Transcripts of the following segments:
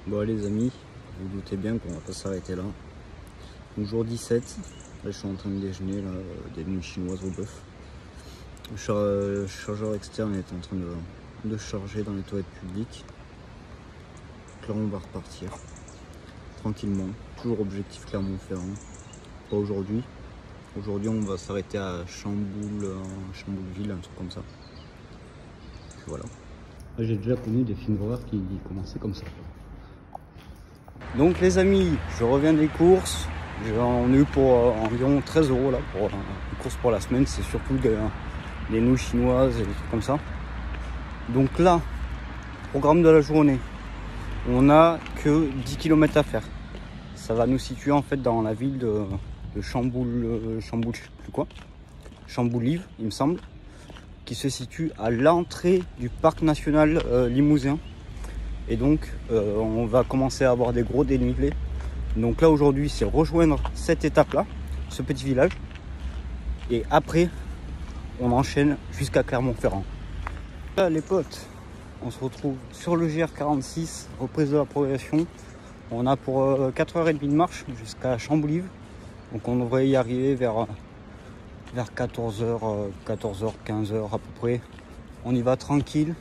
Bon les amis, vous doutez bien qu'on va pas s'arrêter là. Donc, jour 17, là je suis en train de déjeuner là, des nouilles chinoises au bœuf. Le chargeur externe est en train de charger dans les toilettes publiques. Donc là on va repartir tranquillement, toujours objectif Clermont-Ferrand. Pas aujourd'hui. Aujourd'hui on va s'arrêter à Chamboulville, un truc comme ça. Puis voilà. J'ai déjà connu des films d'horreur qui commençaient comme ça. Donc les amis, je reviens des courses. J'en ai eu pour environ 13 € là pour les courses pour la semaine. C'est surtout des nouilles chinoises et des trucs comme ça. Donc là, programme de la journée, on a que 10 km à faire. Ça va nous situer en fait dans la ville de Chamboulive, il me semble, qui se situe à l'entrée du parc national limousin. Et donc on va commencer à avoir des gros dénivelés. Donc là aujourd'hui c'est rejoindre cette étape là, ce petit village, et après on enchaîne jusqu'à Clermont-Ferrand. Là les potes, on se retrouve sur le GR46, reprise de la progression. On a pour 4h30 de marche jusqu'à Chamboulive. Donc on devrait y arriver vers 14h, 15h à peu près. On y va tranquille.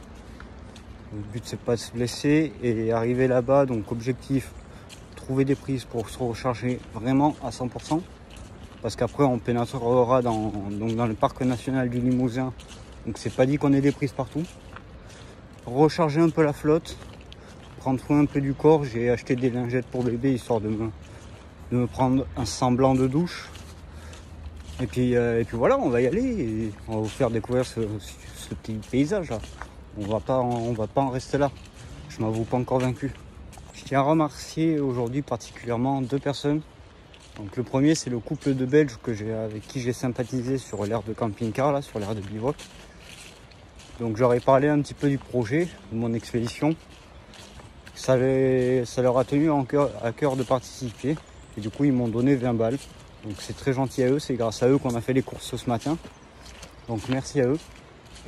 Le but c'est pas de se blesser et arriver là-bas. Donc objectif, trouver des prises pour se recharger vraiment à 100%. Parce qu'après on pénétrera dans le parc national du Limousin. Donc c'est pas dit qu'on ait des prises partout. Recharger un peu la flotte. Prendre soin un peu du corps. J'ai acheté des lingettes pour bébé histoire de me prendre un semblant de douche. Et puis voilà, on va y aller et on va vous faire découvrir ce petit paysage là. On va pas en rester là. Je m'avoue pas encore vaincu. Je tiens à remercier aujourd'hui particulièrement deux personnes. Donc le premier c'est le couple de Belges avec qui j'ai sympathisé sur l'aire de camping-car là, sur l'aire de bivouac. Donc j'aurais parlé un petit peu du projet, de mon expédition. Ça leur a tenu à cœur de participer. Et du coup ils m'ont donné 20 balles. Donc c'est très gentil à eux, c'est grâce à eux qu'on a fait les courses ce matin. Donc merci à eux.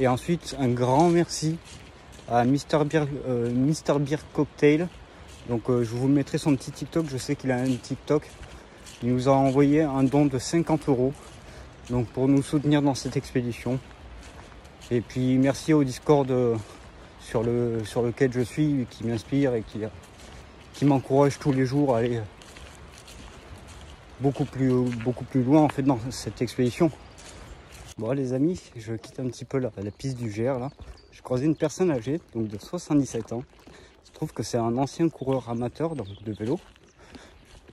Et ensuite un grand merci à Mr Beer Cocktail. Donc je vous mettrai son petit TikTok, je sais qu'il a un TikTok. Il nous a envoyé un don de 50 €. Donc pour nous soutenir dans cette expédition. Et puis merci au Discord sur lequel je suis, qui m'inspire et qui m'encourage tous les jours à aller beaucoup plus loin en fait dans cette expédition. Bon les amis, je quitte un petit peu la piste du GR là. J'ai croisé une personne âgée, donc de 77 ans. Je trouve que c'est un ancien coureur amateur de vélo.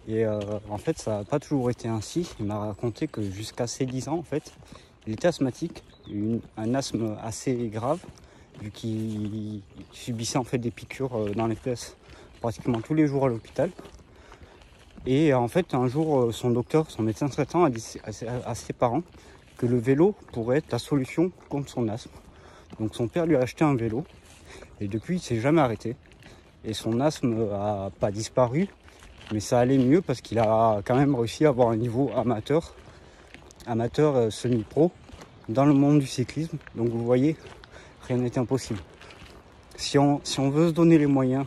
Et en fait ça n'a pas toujours été ainsi. Il m'a raconté que jusqu'à ses 10 ans en fait, il était asthmatique, un asthme assez grave, vu qu'il subissait en fait des piqûres dans les fesses pratiquement tous les jours à l'hôpital. Et en fait un jour son médecin traitant a dit à ses parents que le vélo pourrait être la solution contre son asthme. Donc son père lui a acheté un vélo et depuis il s'est jamais arrêté. Et son asthme a pas disparu, mais ça allait mieux parce qu'il a quand même réussi à avoir un niveau amateur semi-pro dans le monde du cyclisme. Donc vous voyez, rien n'est impossible. Si on veut se donner les moyens,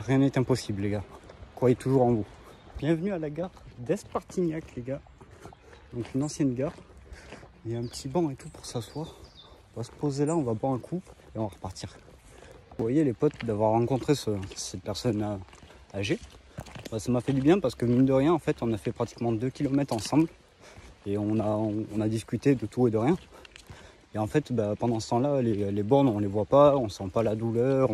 rien n'est impossible les gars. Croyez toujours en vous. Bienvenue à la gare d'Espartignac les gars. Donc une ancienne gare. Il y a un petit banc et tout pour s'asseoir. On va se poser là, on va boire un coup et on va repartir. Vous voyez les potes, d'avoir rencontré cette personne âgée. Ça m'a fait du bien parce que mine de rien, en fait, on a fait pratiquement 2 km ensemble. Et on a discuté de tout et de rien. Et en fait, pendant ce temps-là, les bornes, on les voit pas, on sent pas la douleur,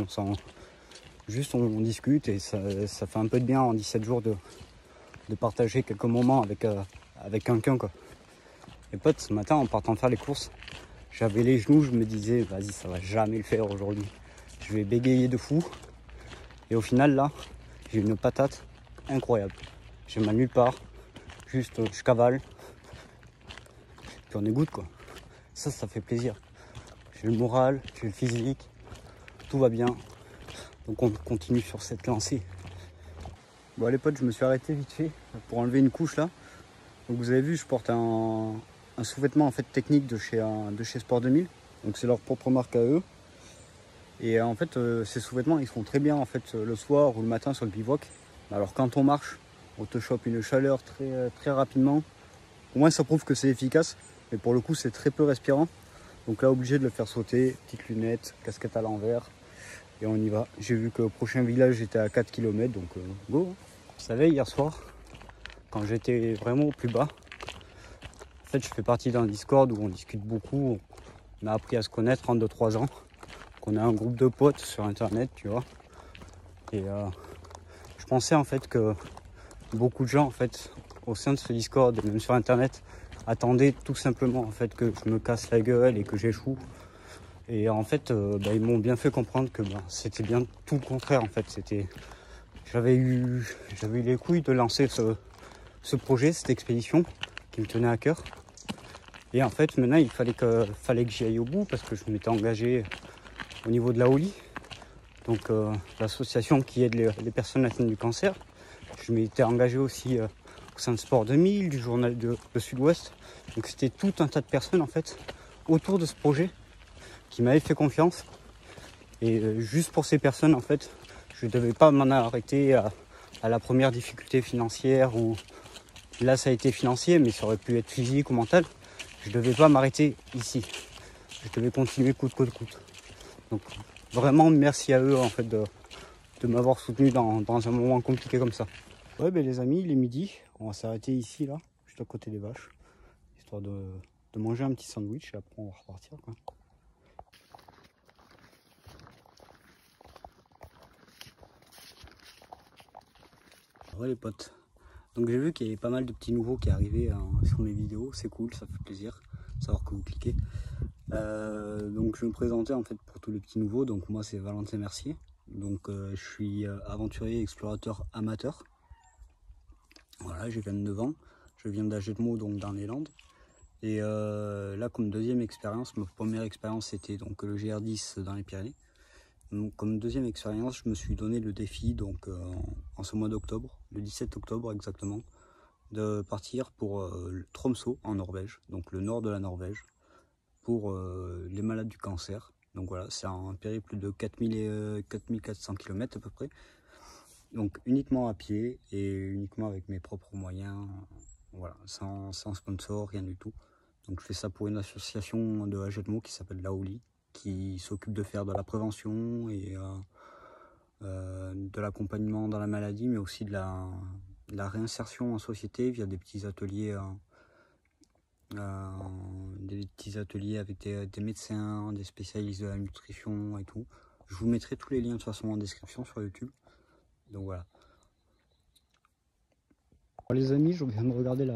juste on discute et ça fait un peu de bien en 17 jours de partager quelques moments avec quelqu'un quoi. Les potes, ce matin en partant faire les courses, j'avais les genoux, je me disais vas-y ça va jamais le faire aujourd'hui. Je vais bégayer de fou. Et au final là, j'ai une patate incroyable. J'ai mal nulle part, juste je cavale. Puis on égoutte quoi. Ça fait plaisir. J'ai le moral, j'ai le physique, tout va bien. Donc on continue sur cette lancée. Bon les potes, je me suis arrêté vite fait pour enlever une couche là. Donc vous avez vu, je porte un sous-vêtement en fait technique de chez Sport 2000. Donc c'est leur propre marque à eux. Et en fait, ces sous-vêtements, ils seront très bien en fait le soir ou le matin sur le bivouac. Alors quand on marche, on te chope une chaleur très rapidement. Au moins ça prouve que c'est efficace, mais pour le coup c'est très peu respirant. Donc là obligé de le faire sauter, petites lunettes, casquette à l'envers, et on y va. J'ai vu que le prochain village était à 4 km, donc go. Vous savez, hier soir, quand j'étais vraiment au plus bas, en fait je fais partie d'un Discord où on discute beaucoup, on a appris à se connaître en 2-3 ans. On a un groupe de potes sur internet, tu vois. Et je pensais en fait que beaucoup de gens en fait au sein de ce Discord et même sur internet attendaient tout simplement en fait que je me casse la gueule et que j'échoue. Et en fait ils m'ont bien fait comprendre que c'était bien tout le contraire en fait. J'avais eu les couilles de lancer ce projet, cette expédition qui me tenait à cœur. Et en fait maintenant il fallait que j'y aille au bout parce que je m'étais engagé au niveau de la Holy, donc l'association qui aide les personnes atteintes du cancer. Je m'étais engagé aussi au sein de Sport 2000, du journal de Sud-Ouest. Donc c'était tout un tas de personnes en fait autour de ce projet qui m'avaient fait confiance. Et juste pour ces personnes en fait, je ne devais pas m'en arrêter à la première difficulté financière, où là ça a été financier, mais ça aurait pu être physique ou mental. Je ne devais pas m'arrêter ici. Je devais continuer coûte que coûte. Donc vraiment merci à eux en fait de m'avoir soutenu dans un moment compliqué comme ça. Ouais les amis, il est midi, on va s'arrêter ici là, juste à côté des vaches, histoire de manger un petit sandwich et après on va repartir quoi. Ouais les potes, donc j'ai vu qu'il y avait pas mal de petits nouveaux qui arrivaient sur mes vidéos, c'est cool, ça fait plaisir de savoir que vous cliquez. Donc je vais me présenter en fait pour tous les petits nouveaux. Donc moi c'est Valentin Mercier, donc je suis aventurier explorateur amateur. Voilà, j'ai 29 ans, je viens d'Agetmo, donc dans les Landes. Et là comme deuxième expérience, ma première expérience c'était donc le GR10 dans les Pyrénées. Donc comme deuxième expérience, je me suis donné le défi donc en ce mois d'octobre, le 17 octobre exactement, de partir pour Tromsø en Norvège, donc le nord de la Norvège, pour les malades du cancer. Donc voilà, c'est un périple de 4400 km à peu près. Donc uniquement à pied et uniquement avec mes propres moyens, voilà, sans sponsor, rien du tout. Donc je fais ça pour une association de Agetmo qui s'appelle la Holy, qui s'occupe de faire de la prévention et de l'accompagnement dans la maladie, mais aussi de la réinsertion en société via des petits ateliers avec des médecins, des spécialistes de la nutrition et tout. Je vous mettrai tous les liens de toute façon en description sur YouTube. Donc voilà. Alors les amis, je viens de regarder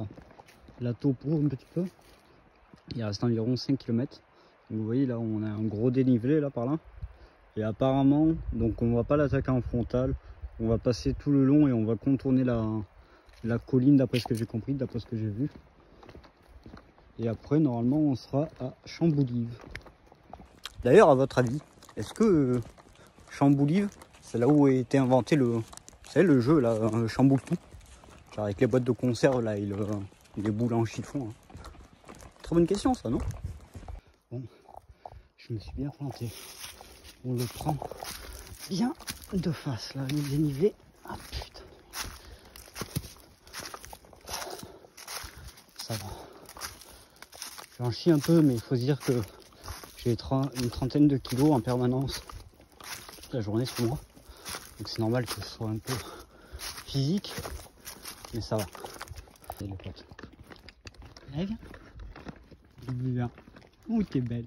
la topo un petit peu. Il reste environ 5 km. Donc vous voyez là, on a un gros dénivelé là par là. Et apparemment, donc on va pas l'attaquer en frontal. On va passer tout le long et on va contourner la colline d'après ce que j'ai compris, d'après ce que j'ai vu. Et après, normalement, on sera à Chamboulive. D'ailleurs, à votre avis, est-ce que Chamboulive, c'est là où a été inventé vous savez, le jeu, là, Chamboule-tout, genre avec les boîtes de conserve, là, et les boules en chiffon. Hein. Très bonne question, ça, non? Bon, je me suis bien planté. On le prend bien de face, là, le dénivelé. Ah, putain. Ça va. J'en chie un peu, mais il faut se dire que j'ai une trentaine de kilos en permanence toute la journée sur moi. Donc c'est normal que ce soit un peu physique, mais ça va. Et les potes. Allez, viens. Viens. Oui, t'es belle.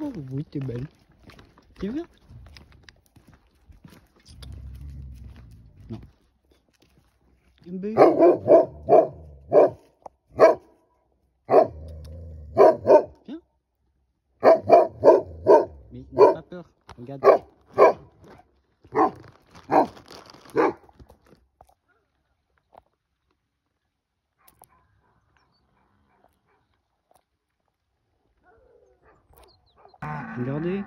Oh oui, t'es belle. T'es bien. Non. Viens. Mais n'aie pas peur. Regarde. Regardez,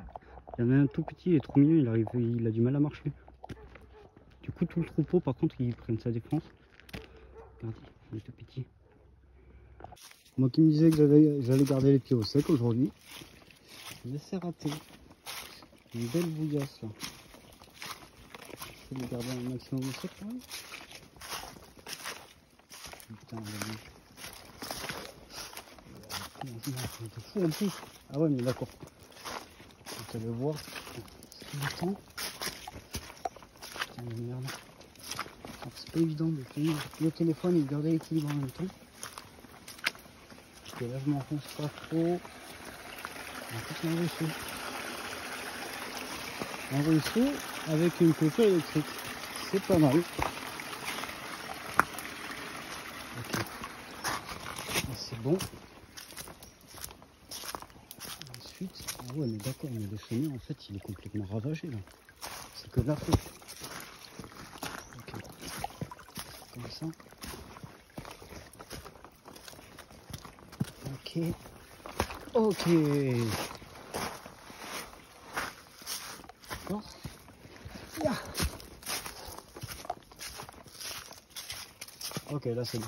il y en a un tout petit, il est trop mignon, il a du mal à marcher. Du coup, tout le troupeau, par contre, ils prennent sa défense. Regardez, il est tout petit. Moi qui me disais que j'allais garder les pieds au sec aujourd'hui, mais c'est raté. Une belle bouillasse là. Je vais garder un maximum de sec quand même. Putain, c'est fou en plus. Ah ouais, mais d'accord. Vous allez voir. C'est du temps. Putain, de merde. C'est pas évident de tenir le téléphone et de garder l'équilibre en même temps. Parce que là, je m'enfonce pas trop. En fait, un ruisseau. Un ruisseau avec une clôture électrique. C'est pas mal. Ok. C'est bon. Ensuite, ah ouais, mais d'accord, mais le chemin en fait il est complètement ravagé là. C'est que de la faute. Ok. Comme ça. Ok. Ok. D'accord. Yeah. Ok, là c'est bon.